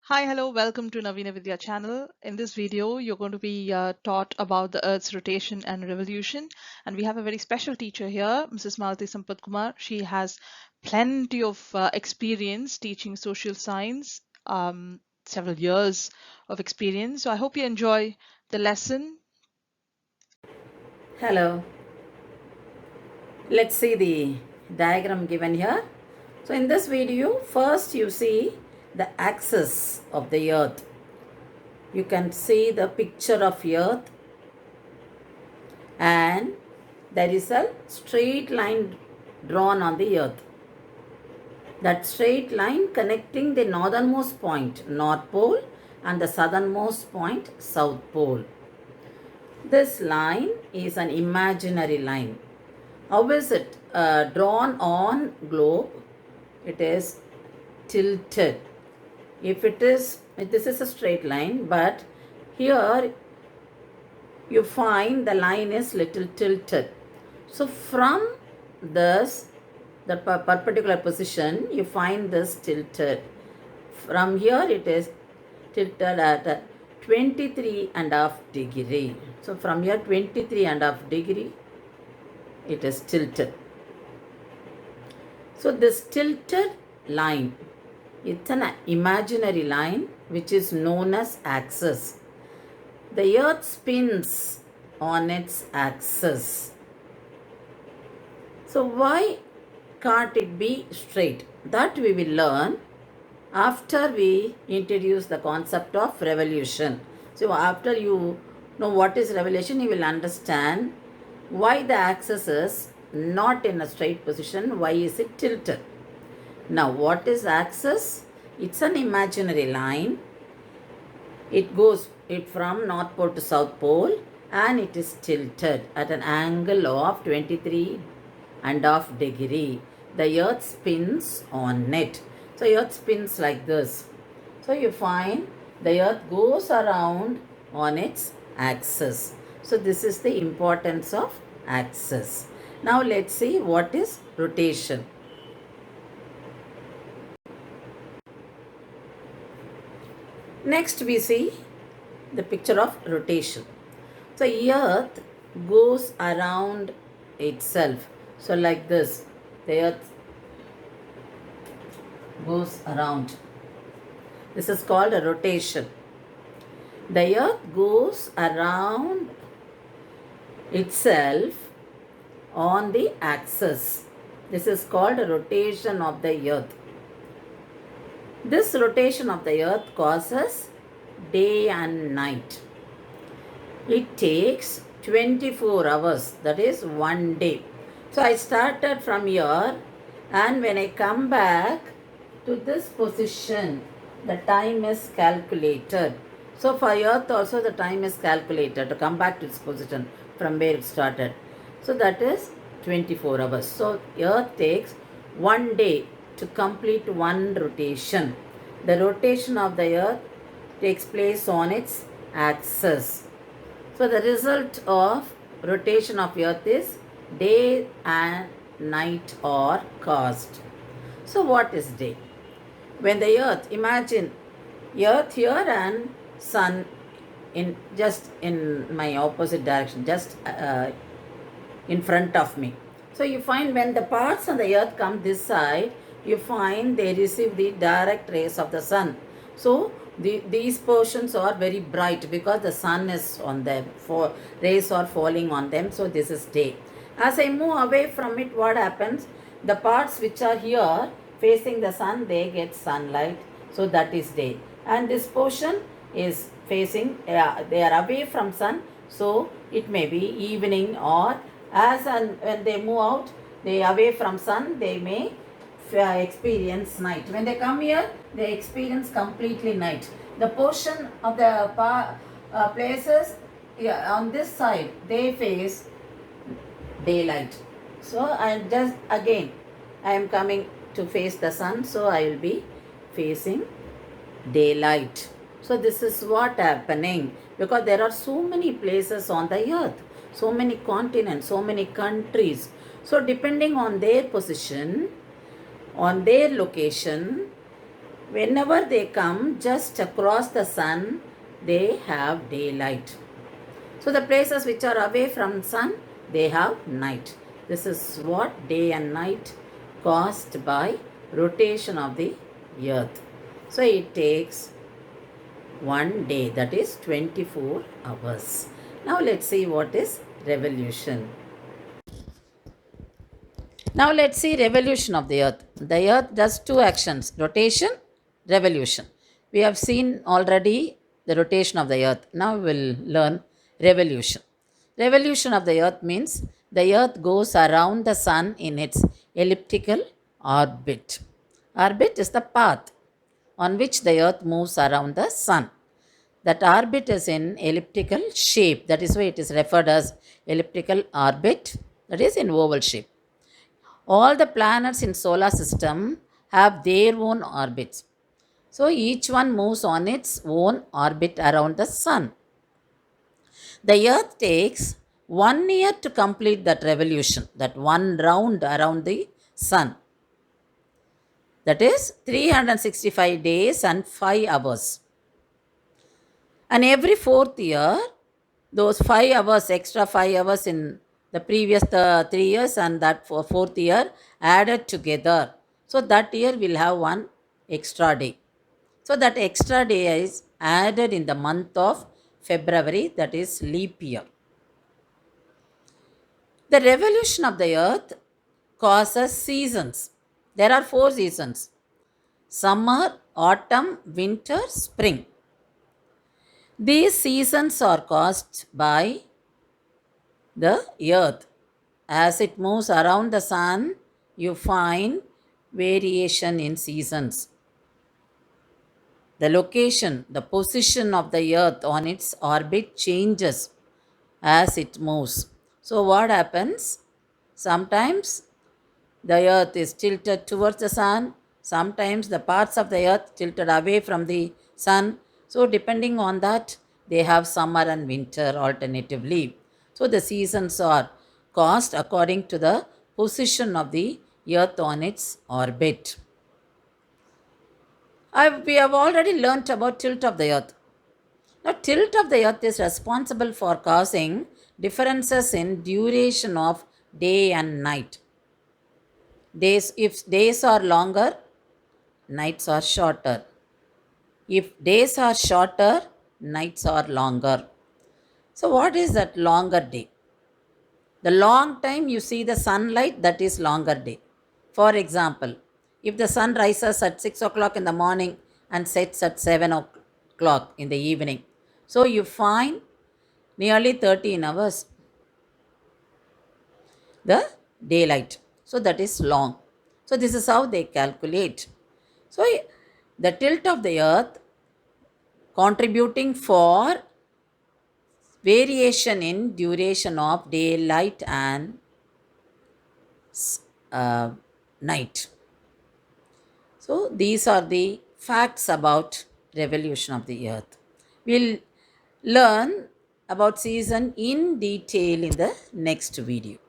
Hi, hello, welcome to Navina Vidya channel. In this video, you're going to be taught about the Earth's rotation and revolution. And we have a very special teacher here, Mrs. Malati Sampath Kumar. She has plenty of experience teaching social science, several years of experience. So I hope you enjoy the lesson. Hello, let's see the diagram given here. So in this video, first you see the axis of the earth. You can see the picture of earth and there is a straight line drawn on the earth. That straight line connecting the northernmost point, North Pole, and the southernmost point, South Pole. This line is an imaginary line. How is it drawn on globe? It is tilted. If it is, this is a straight line, but here you find the line is little tilted. So from this, the perpendicular position, you find this tilted. From here it is tilted at 23.5 degree. So from here 23.5 degree, it is tilted. So this tilted line, it's an imaginary line which is known as axis. The earth spins on its axis. So why can't it be straight? That we will learn after we introduce the concept of revolution. So after you know what is revolution, you will understand why the axis is not in a straight position, why is it tilted. Now what is axis? It's an imaginary line. It goes from North Pole to South Pole and it is tilted at an angle of 23.5 degree. The earth spins on it. So earth spins like this. So you find the earth goes around on its axis. So this is the importance of axis. Now let's see what is rotation. Next we see the picture of rotation. So earth goes around itself. So like this, the earth goes around. This is called a rotation. The earth goes around itself on the axis. This is called a rotation of the earth. This rotation of the earth causes day and night. It takes 24 hours, that is one day. So I started from here and when I come back to this position, the time is calculated. So for earth also the time is calculated to come back to this position from where it started. So that is 24 hours. So earth takes one day to complete one rotation. The rotation of the earth takes place on its axis. So the result of rotation of earth is day and night are caused. So what is day? When the earth, imagine earth here and sun in just in my opposite direction, just in front of me. So you find when the parts on the earth come this side, you find they receive the direct rays of the sun. So these portions are very bright because the sun is on them, rays are falling on them. So this is day. As I move away from it, what happens? The parts which are here facing the sun, they get sunlight. So that is day. And this portion is facing, they are away from sun. So it may be evening or as and when they move out, they away from sun, they may experience night. When they come here, they experience completely night. The portion of the places on this side, they face daylight. So I just again, I am coming to face the sun, so I will be facing daylight. So this is what happening because there are so many places on the earth, so many continents, so many countries. So depending on their position, on their location, whenever they come just across the sun, they have daylight. So the places which are away from sun, they have night. This is what day and night caused by rotation of the earth. So it takes one day, that is 24 hours. Now let's see what is revolution. Now let's see revolution of the earth. The earth does two actions, rotation, revolution. We have seen already the rotation of the earth. Now we will learn revolution. Revolution of the earth means the earth goes around the sun in its elliptical orbit. Orbit is the path on which the earth moves around the sun. That orbit is in elliptical shape. That is why it is referred as elliptical orbit. That is in oval shape. All the planets in solar system have their own orbits. So each one moves on its own orbit around the sun. The earth takes 1 year to complete that revolution, that one round around the sun. That is 365 days and 5 hours. And every fourth year, those 5 hours, extra 5 hours in the previous 3 years and that for fourth year added together. So that year will have one extra day. So that extra day is added in the month of February, that is leap year. The revolution of the earth causes seasons. There are 4 seasons: summer, autumn, winter, spring. These seasons are caused by the earth. As it moves around the sun, you find variation in seasons. The location, the position of the earth on its orbit changes as it moves. So, what happens? Sometimes the earth is tilted towards the sun, sometimes the parts of the earth tilted away from the sun. So, depending on that, they have summer and winter alternatively. So, the seasons are caused according to the position of the earth on its orbit. We have already learnt about tilt of the earth. Now, tilt of the earth is responsible for causing differences in duration of day and night. If days are longer, nights are shorter. If days are shorter, nights are longer. So, what is that longer day? The long time you see the sunlight, that is longer day. For example, if the sun rises at 6 o'clock in the morning and sets at 7 o'clock in the evening, so you find nearly 13 hours the daylight. So that is long. So this is how they calculate. So the tilt of the earth contributing for variation in duration of daylight and night. So these are the facts about revolution of the earth. We'll learn about season in detail in the next video.